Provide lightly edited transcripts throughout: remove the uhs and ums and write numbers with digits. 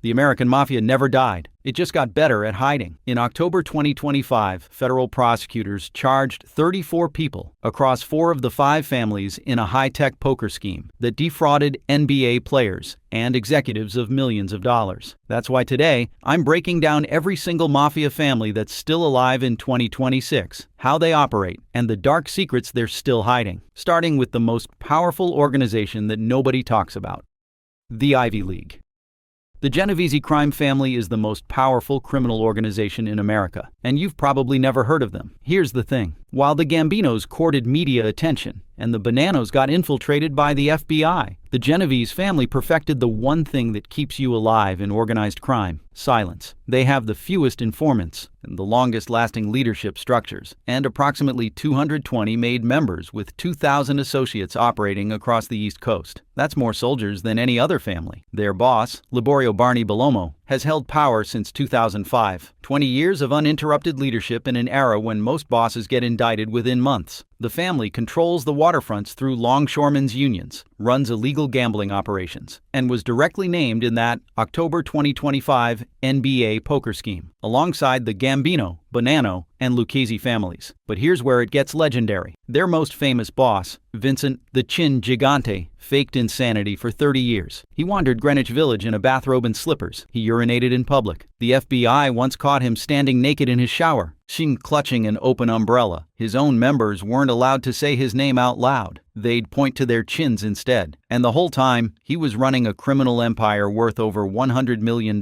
The American Mafia never died. It just got better at hiding. In October 2025, federal prosecutors charged 34 people across 4 of the 5 families in a high-tech poker scheme that defrauded NBA players and executives of millions of dollars. That's why today, I'm breaking down every single Mafia family that's still alive in 2026, how they operate, and the dark secrets they're still hiding, starting with the most powerful organization that nobody talks about: the Ivy League. The Genovese crime family is the most powerful criminal organization in America, and you've probably never heard of them. Here's the thing. While the Gambinos courted media attention and the Bonanos got infiltrated by the FBI, the Genovese family perfected the one thing that keeps you alive in organized crime: silence. They have the fewest informants and the longest-lasting leadership structures, and approximately 220 made members with 2,000 associates operating across the East Coast. That's more soldiers than any other family. Their boss, Liborio Barney Bellomo, has held power since 2005. 20 years of uninterrupted leadership in an era when most bosses get indicted within months. The family controls the waterfronts through longshoremen's unions, runs illegal gambling operations, and was directly named in that October 2025 NBA poker scheme, alongside the Gambino, Bonanno, and Lucchese families. But here's where it gets legendary. Their most famous boss, Vincent the Chin Gigante, faked insanity for 30 years. He wandered Greenwich Village in a bathrobe and slippers. He urinated in public. The FBI once caught him standing naked in his shower, seen clutching an open umbrella. His own members weren't allowed to say his name out loud. They'd point to their chins instead. And the whole time, he was running a criminal empire worth over $100 million.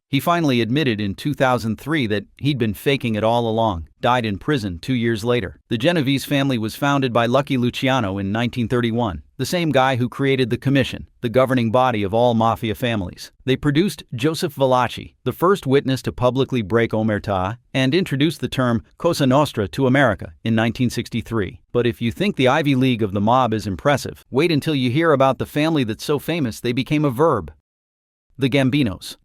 He finally admitted in 2003 that he'd been faking it all along. Died in prison 2 years later. The Genovese family was founded by Lucky Luciano in 1931, the same guy who created the Commission, the governing body of all Mafia families. They produced Joseph Valachi, the first witness to publicly break omertà, and introduced the term Cosa Nostra to America in 1963. But if you think the Ivy League of the mob is impressive, wait until you hear about the family that's so famous they became a verb: the Gambinos.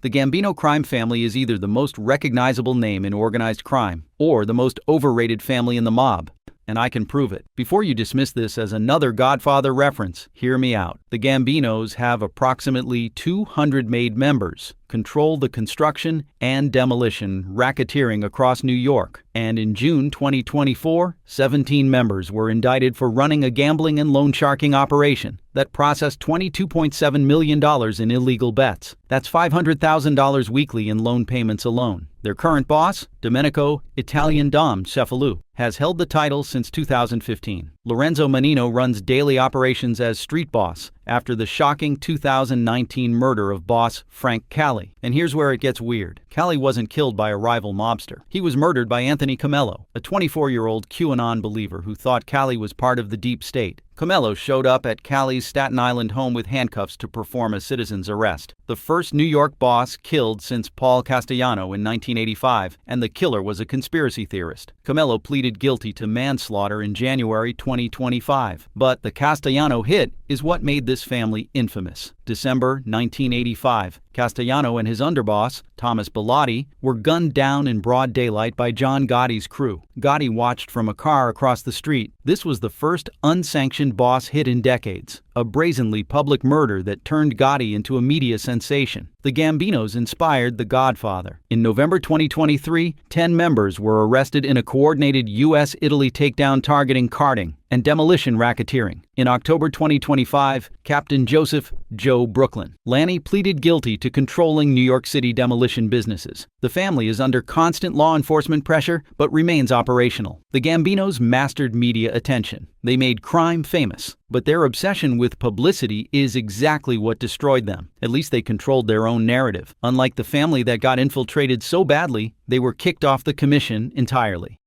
The Gambino crime family is either the most recognizable name in organized crime or the most overrated family in the mob, and I can prove it. Before you dismiss this as another Godfather reference, hear me out. The Gambinos have approximately 200 made members, control the construction and demolition racketeering across New York, and in June 2024, 17 members were indicted for running a gambling and loan sharking operation that processed $22.7 million in illegal bets. That's $500,000 weekly in loan payments alone. Their current boss, Domenico Italian Dom Cefalù, has held the title since 2015. Lorenzo Menino runs daily operations as street boss after the shocking 2019 murder of boss Frank Cali. And here's where it gets weird. Cali wasn't killed by a rival mobster. He was murdered by Anthony Camello, a 24-year-old QAnon believer who thought Cali was part of the deep state. Camello showed up at Cali's Staten Island home with handcuffs to perform a citizen's arrest. The first New York boss killed since Paul Castellano in 1985, and the killer was a conspiracy theorist. Camello pleaded guilty to manslaughter in January 2025. But the Castellano hit is what made this family infamous. December 1985, Castellano and his underboss, Thomas Bellotti, were gunned down in broad daylight by John Gotti's crew. Gotti watched from a car across the street. This was the first unsanctioned boss hit in decades, a brazenly public murder that turned Gotti into a media sensation. The Gambinos inspired The Godfather. In November 2023, 10 members were arrested in a coordinated U.S.-Italy takedown targeting carding and demolition racketeering. In October 2025, Captain Joseph "Joe" Brooklyn Lanny pleaded guilty to controlling New York City demolition businesses. The family is under constant law enforcement pressure, but remains operational. The Gambinos mastered media attention. They made crime famous, but their obsession with publicity is exactly what destroyed them. At least they controlled their own narrative. Unlike the family that got infiltrated so badly, they were kicked off the commission entirely.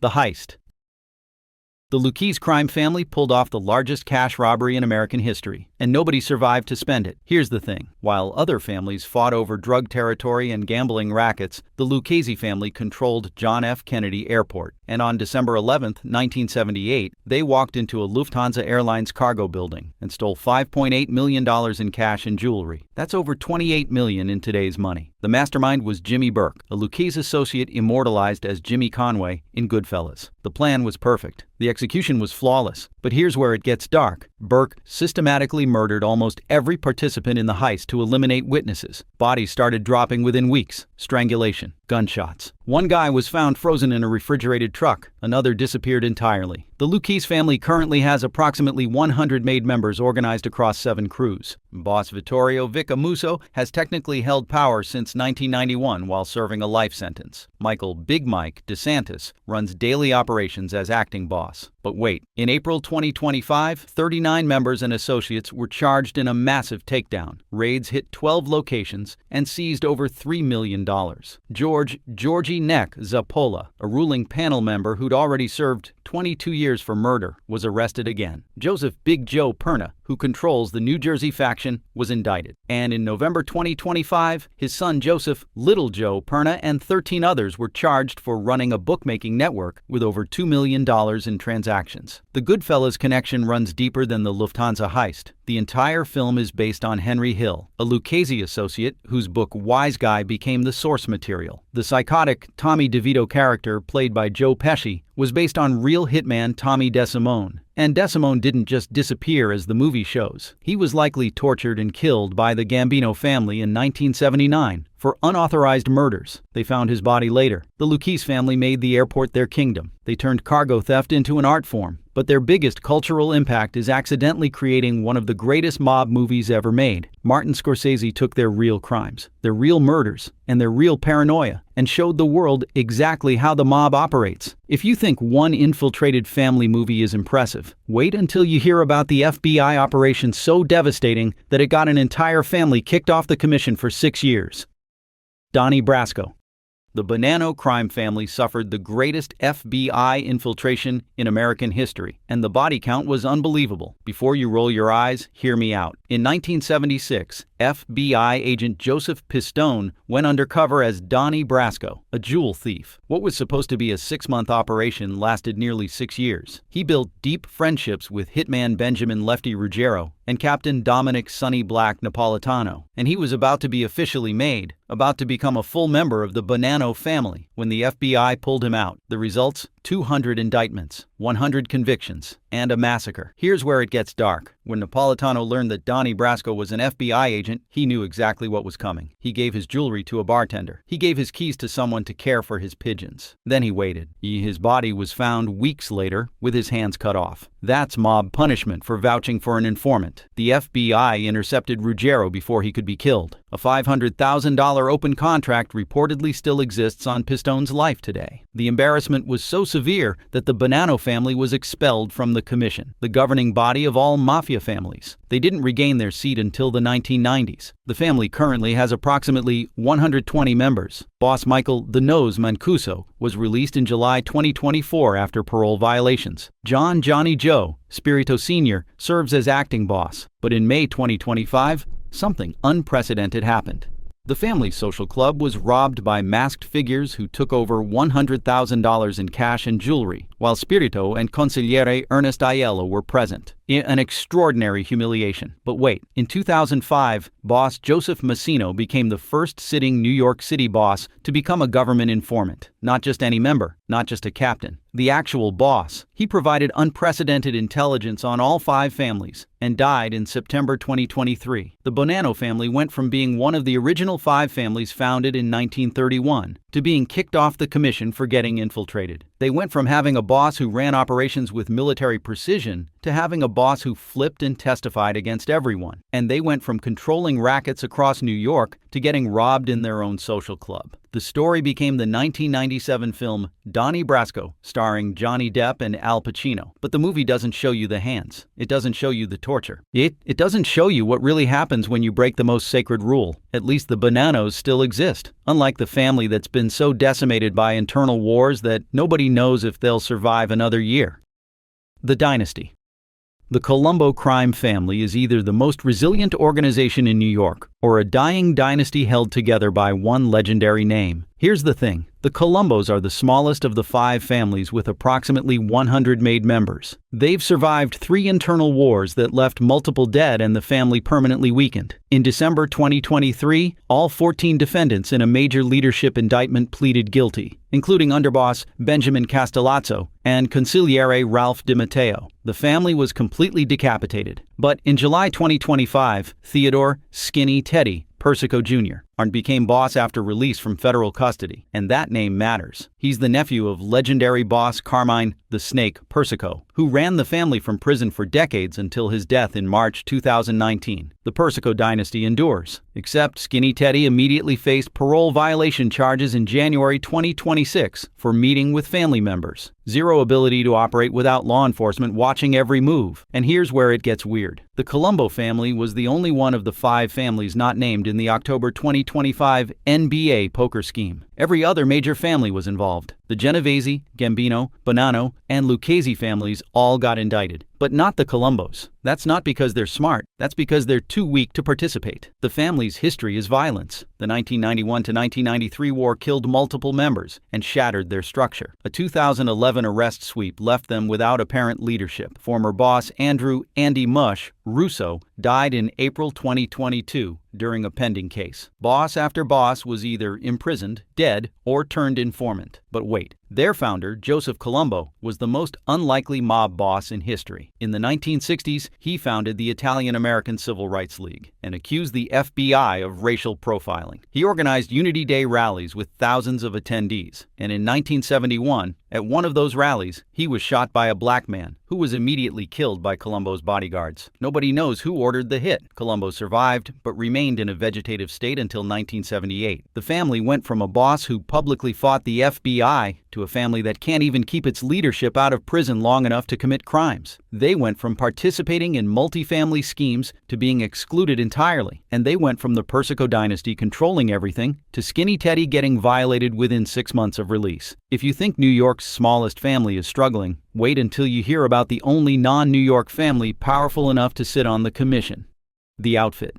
The heist. The Lucchese crime family pulled off the largest cash robbery in American history, and nobody survived to spend it. Here's the thing. While other families fought over drug territory and gambling rackets, the Lucchese family controlled John F. Kennedy Airport, and on December 11, 1978, they walked into a Lufthansa Airlines cargo building and stole $5.8 million in cash and jewelry. That's over $28 million in today's money. The mastermind was Jimmy Burke, a Lucchese associate immortalized as Jimmy Conway in Goodfellas. The plan was perfect. The execution was flawless. But here's where it gets dark. Burke systematically murdered almost every participant in the heist to eliminate witnesses. Bodies started dropping within weeks. Strangulation, gunshots. One guy was found frozen in a refrigerated truck. Another disappeared entirely. The Lucchese family currently has approximately 100 made members organized across 7 crews. Boss Vittorio Vicamuso has technically held power since 1991 while serving a life sentence. Michael Big Mike DeSantis runs daily operations as acting boss. But wait, in April 2025, 39 members and associates were charged in a massive takedown. Raids hit 12 locations and seized over $3 million. Georgie Neck Zappola, a ruling panel member who'd already served 22 years for murder, was arrested again. Joseph Big Joe Perna, who controls the New Jersey faction, was indicted. And in November 2025, his son Joseph Little Joe Perna and 13 others were charged for running a bookmaking network with over $2 million in transactions. The Goodfellas connection runs deeper than the Lufthansa heist. The entire film is based on Henry Hill, a Lucchese associate whose book Wise Guy became the source material. The psychotic Tommy DeVito character, played by Joe Pesci, was based on real hitman Tommy DeSimone. And DeSimone didn't just disappear as the movie shows. He was likely tortured and killed by the Gambino family in 1979 for unauthorized murders. They found his body later. The Lucchese family made the airport their kingdom. They turned cargo theft into an art form. But their biggest cultural impact is accidentally creating one of the greatest mob movies ever made. Martin Scorsese took their real crimes, their real murders, and their real paranoia, and showed the world exactly how the mob operates. If you think one infiltrated family movie is impressive, wait until you hear about the FBI operation so devastating that it got an entire family kicked off the commission for 6 years. Donnie Brasco. The Bonanno crime family suffered the greatest FBI infiltration in American history, and the body count was unbelievable. Before you roll your eyes, hear me out. In 1976, FBI agent Joseph Pistone went undercover as Donnie Brasco, a jewel thief. What was supposed to be a 6-month operation lasted nearly 6 years. He built deep friendships with hitman Benjamin Lefty Ruggiero and Captain Dominic Sonny Black Napolitano, and he was about to be officially made, about to become a full member of the Bonanno family, when the FBI pulled him out. The results? 200 indictments, 100 convictions, and a massacre. Here's where it gets dark. When Napolitano learned that Donnie Brasco was an FBI agent, he knew exactly what was coming. He gave his jewelry to a bartender. He gave his keys to someone to care for his pigeons. Then he waited. His body was found weeks later with his hands cut off. That's mob punishment for vouching for an informant. The FBI intercepted Ruggiero before he could be killed. A $500,000 open contract reportedly still exists on Pistone's life today. The embarrassment was so severe that the Bonanno family was expelled from the commission, the governing body of all Mafia families. They didn't regain their seat until the 1990s. The family currently has approximately 120 members. Boss Michael "The Nose" Mancuso was released in July 2024 after parole violations. Johnny Joe Spirito Sr. serves as acting boss. But in May 2025, something unprecedented happened. The family social club was robbed by masked figures who took over $100,000 in cash and jewelry, while Spirito and Consigliere Ernest Aiello were present. An extraordinary humiliation. But wait, in 2005, boss Joseph Massino became the first sitting New York City boss to become a government informant. Not just any member, not just a captain. The actual boss. He provided unprecedented intelligence on all 5 families and died in September 2023. The Bonanno family went from being one of the original 5 families founded in 1931 to being kicked off the commission for getting infiltrated. They went from having a boss who ran operations with military precision to having a boss who flipped and testified against everyone. And they went from controlling rackets across New York to getting robbed in their own social club. The story became the 1997 film Donnie Brasco, starring Johnny Depp and Al Pacino. But the movie doesn't show you the hands. It doesn't show you the torture. It doesn't show you what really happens when you break the most sacred rule. At least the Bonannos still exist, unlike the family that's been so decimated by internal wars that nobody knows if they'll survive another year. The Dynasty. The Colombo crime family is either the most resilient organization in New York or a dying dynasty held together by one legendary name. Here's the thing. The Colombos are the smallest of the 5 families with approximately 100 made members. They've survived 3 internal wars that left multiple dead and the family permanently weakened. In December 2023, all 14 defendants in a major leadership indictment pleaded guilty, including underboss Benjamin Castellazzo and consigliere Ralph Di Matteo. The family was completely decapitated. But in July 2025, Theodore "Skinny" Teddy Persico Jr. became boss after release from federal custody, and that name matters. He's the nephew of legendary boss Carmine the Snake Persico, who ran the family from prison for decades until his death in March 2019. The Persico dynasty endures, except Skinny Teddy immediately faced parole violation charges in January 2026 for meeting with family members. Zero ability to operate without law enforcement watching every move. And here's where it gets weird. The Colombo family was the only one of the 5 families not named in the October 2025 NBA poker scheme. Every other major family was involved. The Genovese, Gambino, Bonanno, and Lucchese families all got indicted, but not the Colombos. That's not because they're smart, that's because they're too weak to participate. The family's history is violence. The 1991 to 1993 war killed multiple members and shattered their structure. A 2011 arrest sweep left them without apparent leadership. Former boss Andy Mush Russo died in April 2022 during a pending case. Boss after boss was either imprisoned, dead, or turned informant. But wait, their founder, Joseph Colombo, was the most unlikely mob boss in history. In the 1960s, he founded the Italian-American Civil Rights League and accused the FBI of racial profiling. He organized Unity Day rallies with thousands of attendees, and in 1971, at one of those rallies, he was shot by a black man, who was immediately killed by Colombo's bodyguards. Nobody knows who ordered the hit. Colombo survived, but remained in a vegetative state until 1978. The family went from a boss who publicly fought the FBI to a family that can't even keep its leadership out of prison long enough to commit crimes. They went from participating in multifamily schemes to being excluded entirely. And they went from the Persico dynasty controlling everything to Skinny Teddy getting violated within 6 months of release. If you think New York's smallest family is struggling, wait until you hear about the only non-New York family powerful enough to sit on the commission. The Outfit.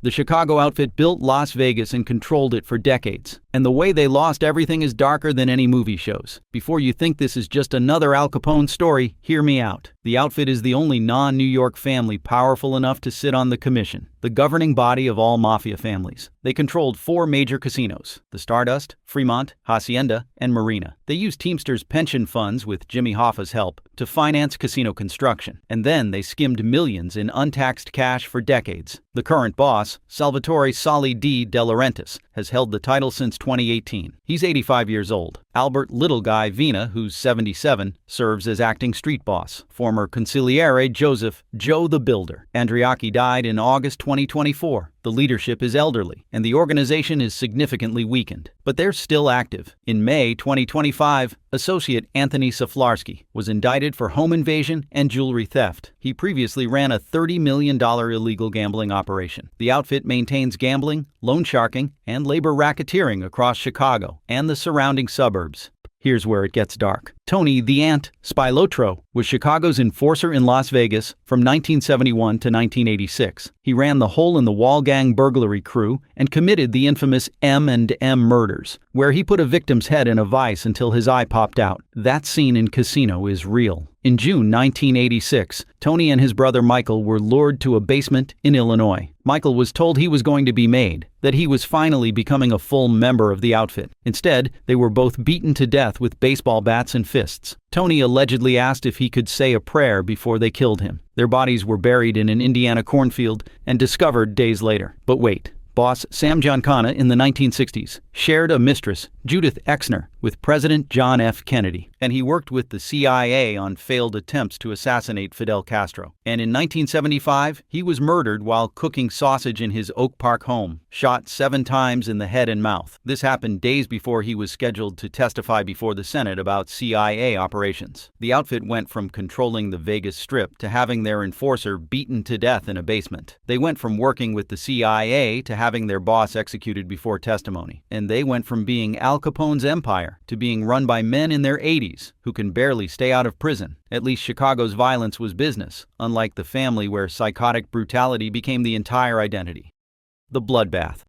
The Chicago outfit built Las Vegas and controlled it for decades. And the way they lost everything is darker than any movie shows. Before you think this is just another Al Capone story, hear me out. The outfit is the only non-New York family powerful enough to sit on the commission, the governing body of all Mafia families. They controlled 4 major casinos: the Stardust, Fremont, Hacienda, and Marina. They used Teamsters pension funds with Jimmy Hoffa's help to finance casino construction. And then they skimmed millions in untaxed cash for decades. The current boss, Salvatore Sali de Laurentiis, has held the title since 2018. He's 85 years old. Albert Little Guy Vina, who's 77, serves as acting street boss. Former consigliere Joseph Joe the Builder Andriacchi died in August 2024. The leadership is elderly, and the organization is significantly weakened. But they're still active. In May 2025, associate Anthony Saflarski was indicted for home invasion and jewelry theft. He previously ran a $30 million illegal gambling operation. The outfit maintains gambling, loan sharking, and labor racketeering across Chicago and the surrounding suburbs. Here's where it gets dark. Tony the Ant Spilotro was Chicago's enforcer in Las Vegas from 1971 to 1986. He ran the hole-in-the-wall gang burglary crew and committed the infamous M&M murders, where he put a victim's head in a vise until his eye popped out. That scene in Casino is real. In June 1986, Tony and his brother Michael were lured to a basement in Illinois. Michael was told he was going to be made, that he was finally becoming a full member of the outfit. Instead, they were both beaten to death with baseball bats and fists. Tony allegedly asked if he could say a prayer before they killed him. Their bodies were buried in an Indiana cornfield and discovered days later. But wait. Boss Sam Giancana in the 1960s shared a mistress, Judith Exner, with President John F. Kennedy, and he worked with the CIA on failed attempts to assassinate Fidel Castro. And in 1975, he was murdered while cooking sausage in his Oak Park home, shot 7 times in the head and mouth. This happened days before he was scheduled to testify before the Senate about CIA operations. The outfit went from controlling the Vegas Strip to having their enforcer beaten to death in a basement. They went from working with the CIA to having their boss executed before testimony. And they went from being Al Capone's empire to being run by men in their 80s who can barely stay out of prison. At least Chicago's violence was business, unlike the family where psychotic brutality became the entire identity. The bloodbath.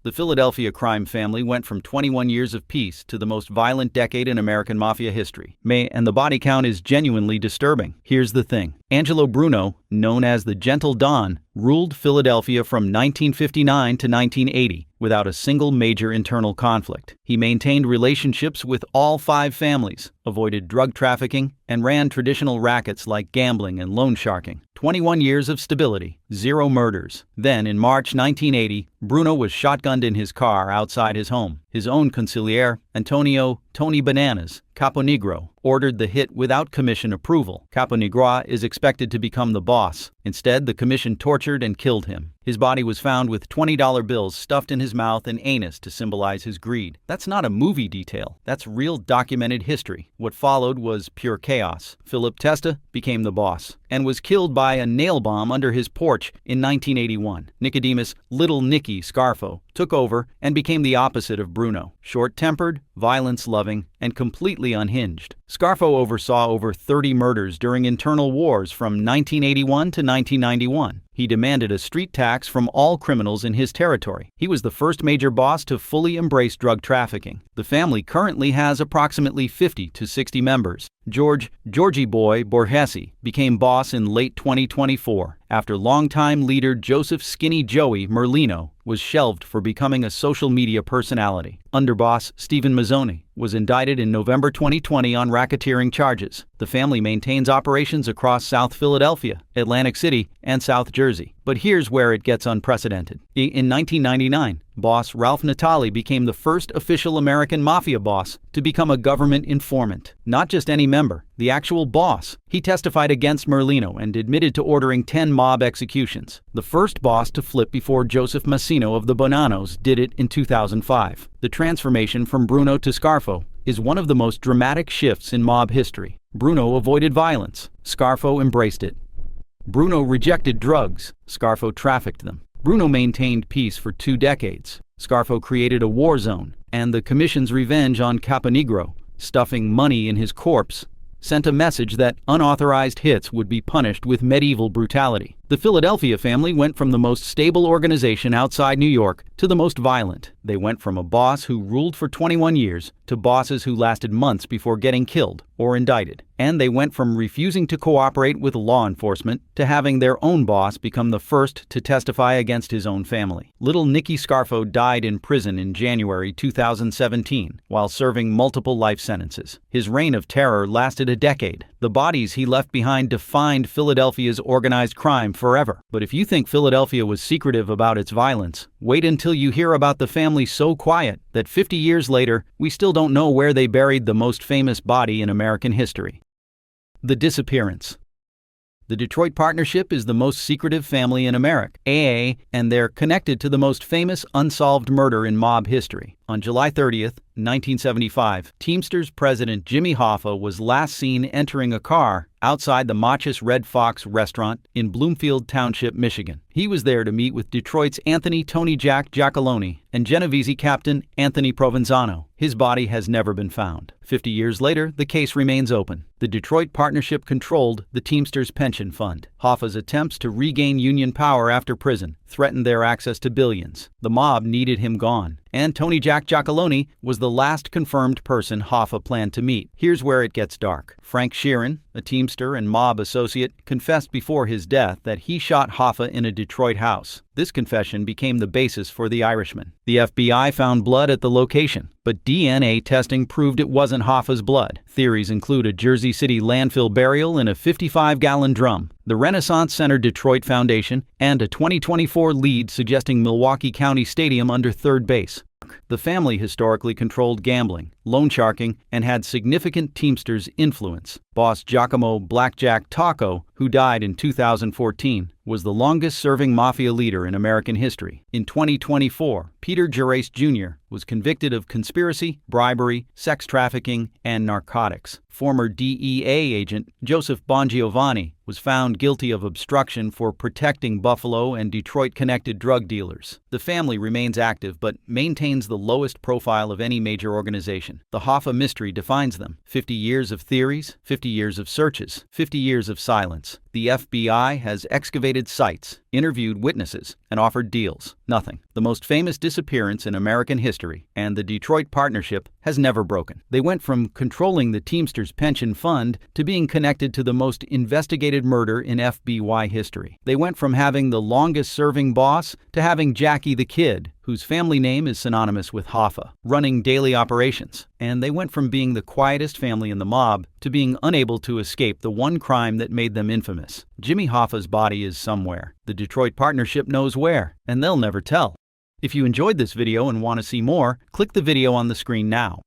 The Philadelphia crime family went from 21 years of peace to the most violent decade in American Mafia history. And the body count is genuinely disturbing. Here's the thing. Angelo Bruno, known as the Gentle Don, ruled Philadelphia from 1959 to 1980 without a single major internal conflict. He maintained relationships with all 5 families, avoided drug trafficking, and ran traditional rackets like gambling and loan sharking. 21 years of stability, 0 murders. Then, in March 1980, Bruno was shotgunned in his car outside his home. His own consigliere, Antonio "Tony Bananas" Caponegro, ordered the hit without commission approval. Caponegro is expected to become the boss. Instead, the commission tortured and killed him. His body was found with $20 bills stuffed in his mouth and anus to symbolize his greed. That's not a movie detail. That's real documented history. What followed was pure chaos. Philip Testa became the boss and was killed by a nail bomb under his porch in 1981. Nicodemus "Little Nicky" Scarfo took over and became the opposite of Bruno. Short-tempered, violence-loving, and completely unhinged. Scarfo oversaw over 30 murders during internal wars from 1981 to 1991. He demanded a street tax from all criminals in his territory. He was the first major boss to fully embrace drug trafficking. The family currently has approximately 50 to 60 members. Georgie Boy Borghese became boss in late 2024 after longtime leader Joseph "Skinny Joey" Merlino was shelved for becoming a social media personality. Underboss Stephen Mazzoni was indicted in November 2020 on racketeering charges. The family maintains operations across South Philadelphia, Atlantic City, and South Jersey. But here's where it gets unprecedented. In 1999, boss Ralph Natali became the first official American Mafia boss to become a government informant. Not just any member, the actual boss. He testified against Merlino and admitted to ordering 10 mob executions. The first boss to flip before Joseph Massino of the Bonanos did it in 2005. The transformation from Bruno to Scarfo is one of the most dramatic shifts in mob history. Bruno avoided violence. Scarfo embraced it. Bruno rejected drugs. Scarfo trafficked them. Bruno maintained peace for 2 decades. Scarfo created a war zone, and the commission's revenge on Caponegro, stuffing money in his corpse, sent a message that unauthorized hits would be punished with medieval brutality. The Philadelphia family went from the most stable organization outside New York to the most violent. They went from a boss who ruled for 21 years to bosses who lasted months before getting killed or indicted. And they went from refusing to cooperate with law enforcement to having their own boss become the first to testify against his own family. Little Nicky Scarfo died in prison in January 2017 while serving multiple life sentences. His reign of terror lasted a decade. The bodies he left behind defined Philadelphia's organized crime forever. But if you think Philadelphia was secretive about its violence, wait until you hear about the family so quiet that 50 years later, we still don't know where they buried the most famous body in American history. The disappearance. The Detroit Partnership is the most secretive family in America, and they're connected to the most famous unsolved murder in mob history. On July 30th, 1975, Teamsters president Jimmy Hoffa was last seen entering a car outside the Machis Red Fox restaurant in Bloomfield Township, Michigan. He was there to meet with Detroit's Anthony "Tony Jack" Giacalone and Genovese captain Anthony Provenzano. His body has never been found. 50 years later, the case remains open. The Detroit Partnership controlled the Teamsters Pension Fund. Hoffa's attempts to regain union power after prison threatened their access to billions. The mob needed him gone, and Tony Jack Giacalone was the last confirmed person Hoffa planned to meet. Here's where it gets dark. Frank Sheeran, a Teamster and mob associate, confessed before his death that he shot Hoffa in a Detroit house. This confession became the basis for the Irishman. The FBI found blood at the location, but DNA testing proved it wasn't Hoffa's blood. Theories include a Jersey City landfill burial in a 55-gallon drum, the Renaissance Center Detroit Foundation, and a 2024 lead suggesting Milwaukee County Stadium under third base. The family historically controlled gambling, loan sharking, and had significant Teamsters influence. Boss Giacomo "Blackjack" Taco, who died in 2014, was the longest-serving mafia leader in American history. In 2024, Peter Gerace Jr. was convicted of conspiracy, bribery, sex trafficking, and narcotics. Former DEA agent Joseph Bongiovanni was found guilty of obstruction for protecting Buffalo and Detroit-connected drug dealers. The family remains active but maintains the lowest profile of any major organization. The Hoffa mystery defines them. 50 years of theories, 50 years of searches, 50 years of silence. The FBI has excavated sites, interviewed witnesses, and offered deals. Nothing. The most famous disappearance in American history, and the Detroit partnership has never broken. They went from controlling the Teamsters pension fund to being connected to the most investigated murder in FBI history. They went from having the longest-serving boss to having Jackie the Kid, whose family name is synonymous with Hoffa, running daily operations. And they went from being the quietest family in the mob to being unable to escape the one crime that made them infamous. Jimmy Hoffa's body is somewhere. The Detroit partnership knows where, and they'll never tell. If you enjoyed this video and want to see more, click the video on the screen now.